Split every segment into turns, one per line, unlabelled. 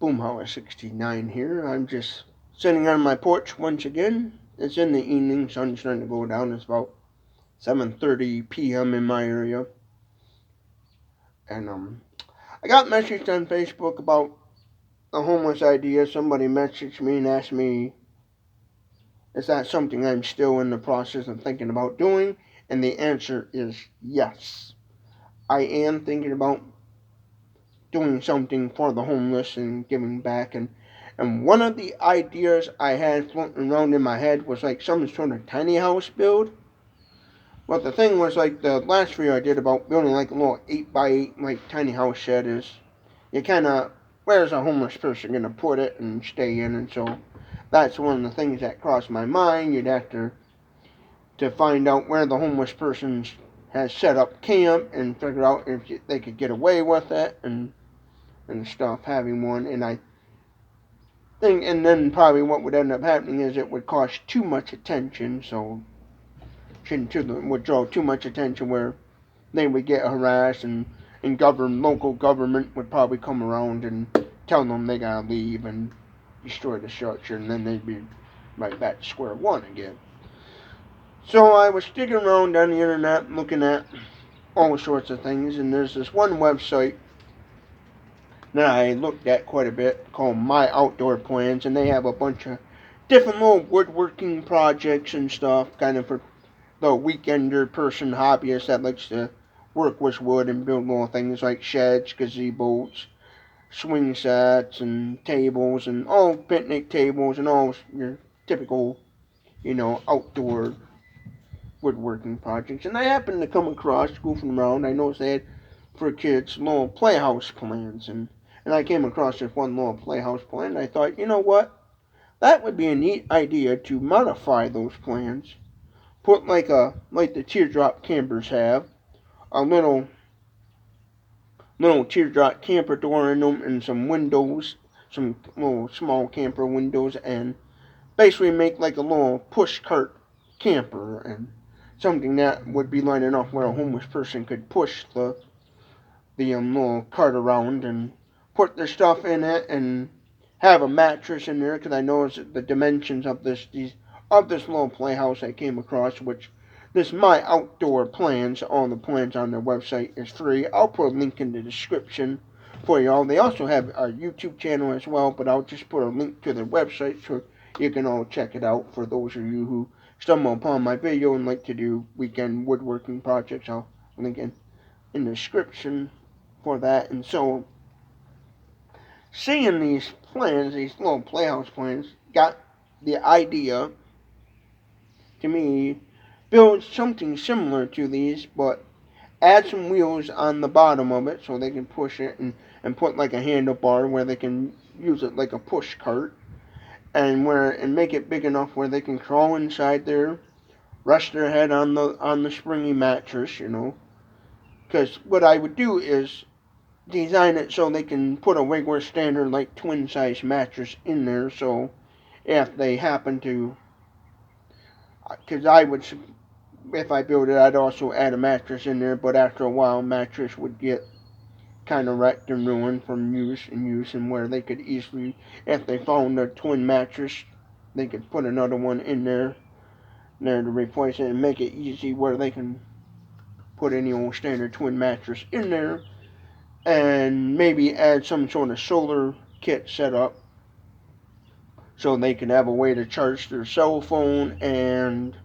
Boomhauer69 here. I'm just sitting on my porch once again. It's in the evening, sun's starting to go down. It's about 7:30 p.m. in my area. And I got messaged on Facebook about the homeless idea. Somebody messaged me and asked me, is that something I'm still in the process of thinking about doing? And the answer is yes. I am thinking about doing something for the homeless and giving back. And one of the ideas I had floating around in my head was like some sort of tiny house build. But the thing was, like, the last video I did about building like a little 8x8 like tiny house shed is, you kind of, where's a homeless person going to put it and stay in? And so that's one of the things that crossed my mind. You'd have to find out where the homeless person has set up camp and figure out if they could get away with it and stuff, having one. And I think, and then probably what would end up happening is it would cost too much attention, so would draw too much attention where they would get harassed, and local government would probably come around and tell them they gotta leave and destroy the structure, and then they'd be right back to square one again. So I was digging around on the internet looking at all sorts of things, and there's this one website that I looked at quite a bit called My Outdoor Plans, and they have a bunch of different little woodworking projects and stuff, kind of for the weekender person, hobbyist that likes to work with wood and build little things like sheds, gazebos, swing sets, and tables, and all picnic tables, and all your typical, outdoor woodworking projects. And I happened to come across, goofing around, I noticed they had for kids little playhouse plans, and I came across this one little playhouse plan, and I thought, you know what? That would be a neat idea to modify those plans. Put like the teardrop campers have, a little teardrop camper door in them, and some windows, some little small camper windows, and basically make like a little push cart camper, and something that would be light enough where a homeless person could push the little cart around and put their stuff in it, and have a mattress in there, because I noticed the dimensions of this little playhouse I came across, which this My Outdoor Plans, all the plans on their website is free. I'll put a link in the description for y'all. They also have a YouTube channel as well, but I'll just put a link to their website so you can all check it out. For those of you who stumble upon my video and like to do weekend woodworking projects, I'll link in the description for that. And so, seeing these plans, these little playhouse plans, got the idea to me, build something similar to these, but add some wheels on the bottom of it so they can push it, and put like a handlebar where they can use it like a push cart, and make it big enough where they can crawl inside there, rest their head on the springy mattress, Because what I would do is design it so they can put a regular standard like twin size mattress in there, so if they happen to, because I would, if I build it, I'd also add a mattress in there, but after a while, mattress would get kind of wrecked and ruined from use, and where they could easily, if they found a twin mattress, they could put another one in there to replace it, and make it easy where they can put any old standard twin mattress in there, and maybe add some sort of solar kit setup so they can have a way to charge their cell phone and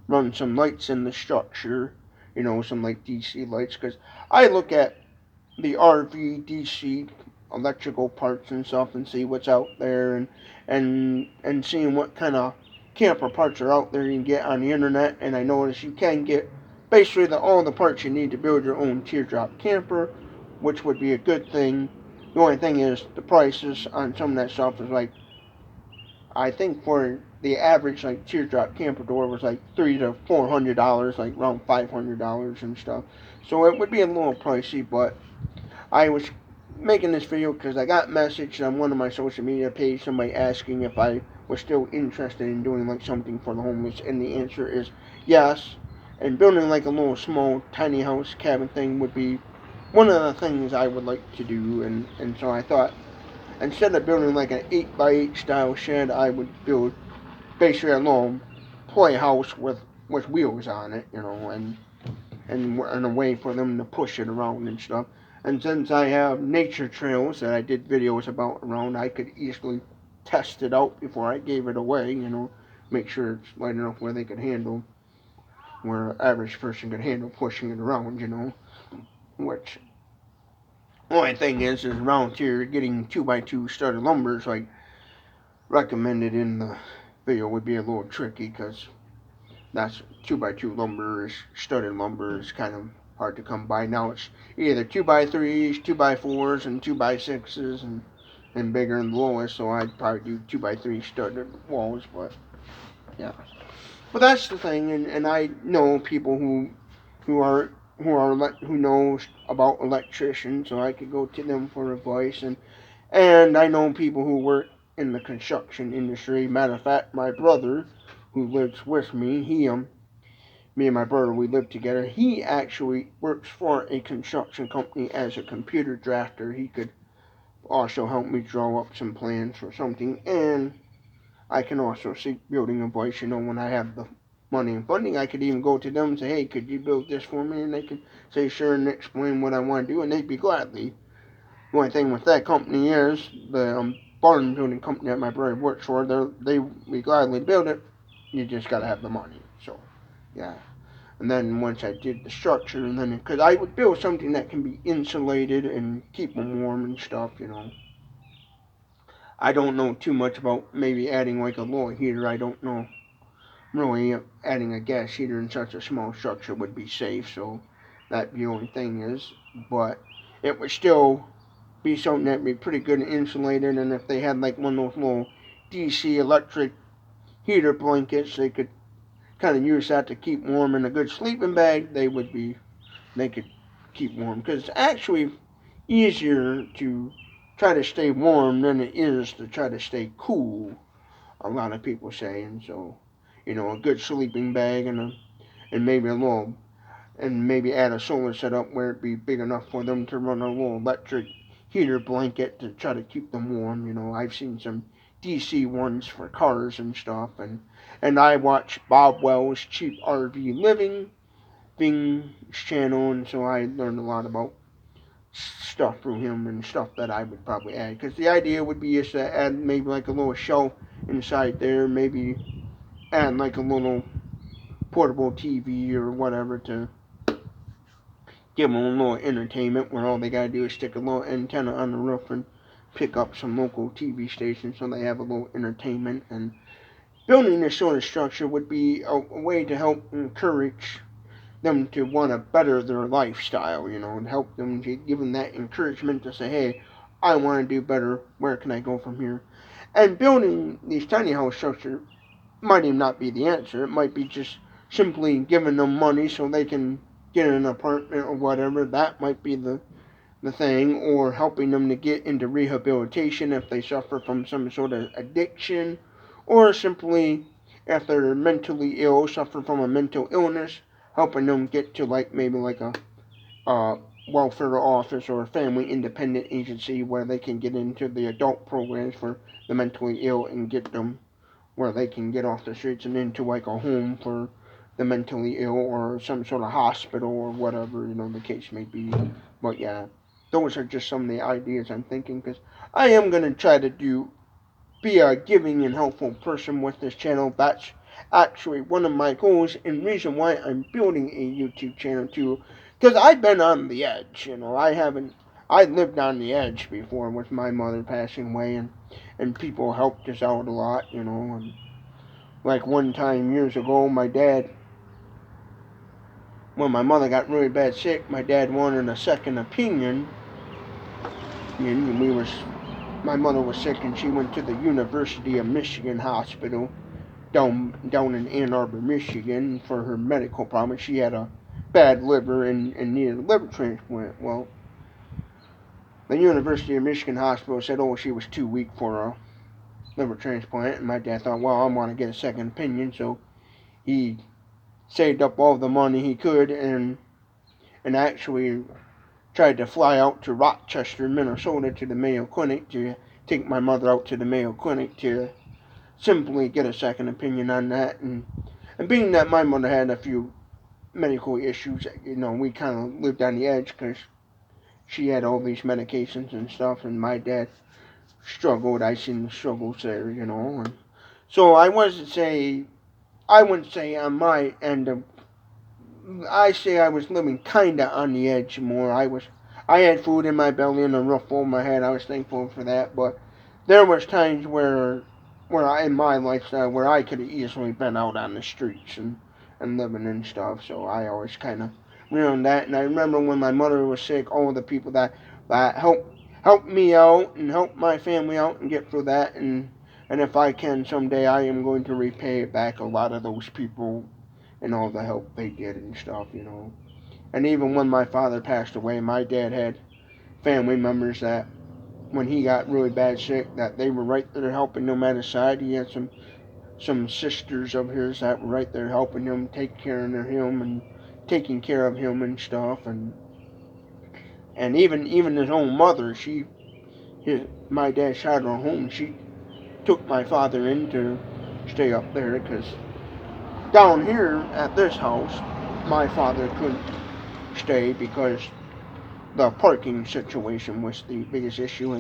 run some lights in the structure, some like DC lights, because I look at the RV DC electrical parts and stuff and see what's out there, and seeing what kind of camper parts are out there you can get on the internet. And I notice you can get basically all the parts you need to build your own teardrop camper, which would be a good thing. The only thing is the prices on some of that stuff is like, I think for the average like teardrop camper door was like $300 to $400, like around $500 and stuff. So it would be a little pricey, but I was making this video because I got messaged on one of my social media pages, somebody asking if I was still interested in doing like something for the homeless, and the answer is yes. And building like a little small tiny house cabin thing would be one of the things I would like to do, and so I thought instead of building like an 8x8 style shed, I would build basically a little playhouse with wheels on it, and a way for them to push it around and stuff. And since I have nature trails that I did videos about around, I could easily test it out before I gave it away, make sure it's light enough where they could handle, where an average person could handle pushing it around, which only thing is around here getting 2x2 studded lumber is like recommended in the video would be a little tricky because that's 2x2 lumber, is studded lumber is kind of hard to come by. Now it's either 2x3s, 2x4s, and 2x6s, and bigger and the lowest. So I'd probably do 2x3 studded walls, but yeah. But that's the thing, and I know people who know about electricians, so I could go to them for advice, and I know people who work in the construction industry. Matter of fact, my brother, who lives with me, me and my brother, we live together. He actually works for a construction company as a computer drafter. He could also help me draw up some plans for something, and I can also seek building advice. When I have the money and funding, I could even go to them and say, hey, could you build this for me? And they could say sure and explain what I want to do, and they'd be gladly. The only thing with that company is the barn building company that my brother works for, they be gladly build it. You just gotta have the money. So, yeah. And then once I did the structure, and then because I would build something that can be insulated and keep them warm and stuff. I don't know too much about maybe adding like a little heater. I don't know really adding a gas heater in such a small structure would be safe. So that the only thing is, but it would still be something that'd be pretty good and insulated. And if they had like one of those little DC electric heater blankets, they could kind of use that to keep warm in a good sleeping bag. They could keep warm because it's actually easier to try to stay warm than it is to try to stay cool. A lot of people say, and so a good sleeping bag and maybe a little and maybe add a solar setup where it'd be big enough for them to run a little electric heater blanket to try to keep them warm. I've seen some DC ones for cars and stuff, and I watch Bob Wells' Cheap RV Living things channel, and so I learned a lot about stuff through him and stuff that I would probably add. Because the idea would be is to add maybe like a little shelf inside there, maybe add like a little portable TV or whatever to give them a little entertainment where all they gotta do is stick a little antenna on the roof and pick up some local TV stations so they have a little entertainment. And building this sort of structure would be a way to help encourage them to want to better their lifestyle, and help them to give them that encouragement to say, hey, I want to do better. Where can I go from here? And building these tiny house structures might even not be the answer. It might be just simply giving them money so they can get an apartment or whatever. That might be the thing, or helping them to get into rehabilitation if they suffer from some sort of addiction, or simply if they're mentally ill, suffer from a mental illness, helping them get to maybe a welfare office or a family independent agency where they can get into the adult programs for the mentally ill and get them where they can get off the streets and into a home for the mentally ill, or some sort of hospital or whatever the case may be. But yeah, those are just some of the ideas I'm thinking, because I am going to try to be a giving and helpful person with this channel. That's actually one of my goals and reason why I'm building a YouTube channel too, because I've been on the edge. I lived on the edge before with my mother passing away, and people helped us out a lot, and like one time years ago, when my mother got really bad sick, my dad wanted a second opinion, and my mother was sick, and she went to the University of Michigan Hospital down in Ann Arbor, Michigan, for her medical problem. She had a bad liver and needed a liver transplant. Well, the University of Michigan Hospital said, she was too weak for a liver transplant, and my dad thought, well, I want to get a second opinion, so he saved up all the money he could and actually tried to fly out to Rochester, Minnesota, to the Mayo Clinic to take my mother out to the Mayo Clinic to simply get a second opinion on that. And being that my mother had a few medical issues, we kind of lived on the edge because she had all these medications and stuff, and my dad struggled. I seen the struggles there, And so I wouldn't say on my end of, I say I was living kinda on the edge more. I had food in my belly and a roof over my head. I was thankful for that, but there was times where I, in my lifestyle, where I could have easily been out on the streets and living and stuff. So I always kind of learned that. And I remember when my mother was sick, all the people that helped me out and helped my family out and get through that. And if I can someday, I am going to repay back a lot of those people and all the help they did and stuff. And even when my father passed away, my dad had family members that when he got really bad sick, that they were right there helping him at his side. He had some sisters of his that were right there helping him, take care of him and taking care of him and stuff. And even his own mother, my dad shot her home. She took my father in to stay up there because down here at this house, my father couldn't stay because the parking situation was the biggest issue,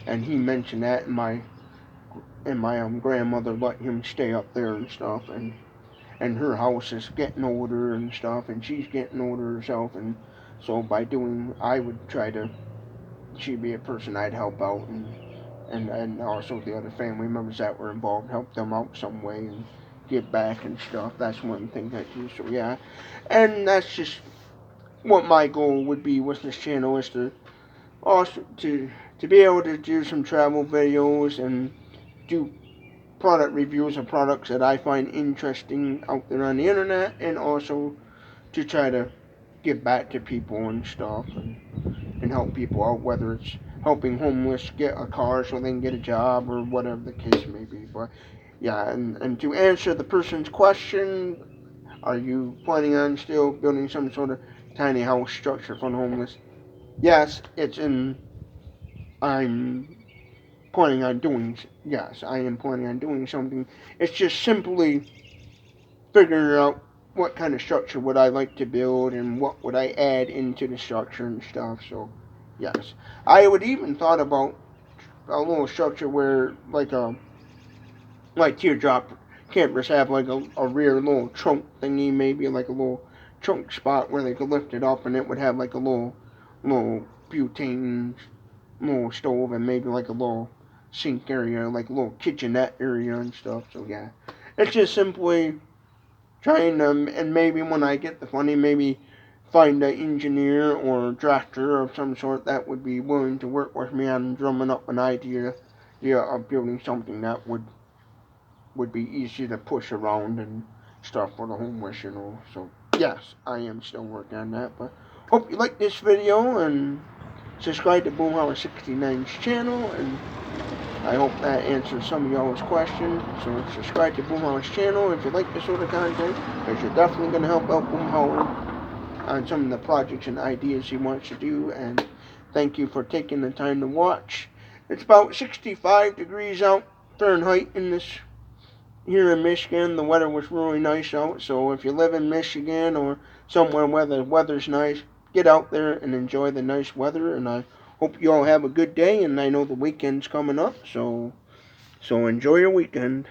and he mentioned that, and my grandmother let him stay up there and stuff, and her house is getting older and stuff, and she's getting older herself, and so I would try to, she'd be a person I'd help out, and also the other family members that were involved, help them out some way and give back and stuff. That's one thing I do. So yeah, and that's just what my goal would be with this channel, is to also to be able to do some travel videos and do product reviews of products that I find interesting out there on the internet, and also to try to give back to people and stuff, and help people out, whether it's helping homeless get a car so they can get a job or whatever the case may be. But yeah, and to answer the person's question, are you planning on still building some sort of tiny house structure for the homeless? Yes, I'm planning on doing, yes, I am planning on doing something. It's just simply figuring out what kind of structure would I like to build and what would I add into the structure and stuff. So, yes. I would even thought about a little structure where, like teardrop campers have like a rear little trunk thingy, maybe like a little trunk spot where they could lift it up and it would have like a little butane little stove and maybe like a little sink area, like a little kitchenette area and stuff. So yeah, it's just simply trying to, and maybe when I get the funding, maybe find an engineer or drafter of some sort that would be willing to work with me on drumming up an idea of building something that would be easy to push around and stuff for the homeless. So yes, I am still working on that. But hope you like this video and subscribe to Boomhauer 69's channel, and I hope that answers some of y'all's questions. So subscribe to Boomhauer's channel if you like this sort of content, because you're definitely going to help out Boomhauer on some of the projects and ideas he wants to do. And thank you for taking the time to watch. It's about 65 degrees out Fahrenheit here in Michigan. The weather was really nice out, so if you live in Michigan or somewhere where the weather's nice, get out there and enjoy the nice weather. And I hope you all have a good day, and I know the weekend's coming up, so enjoy your weekend.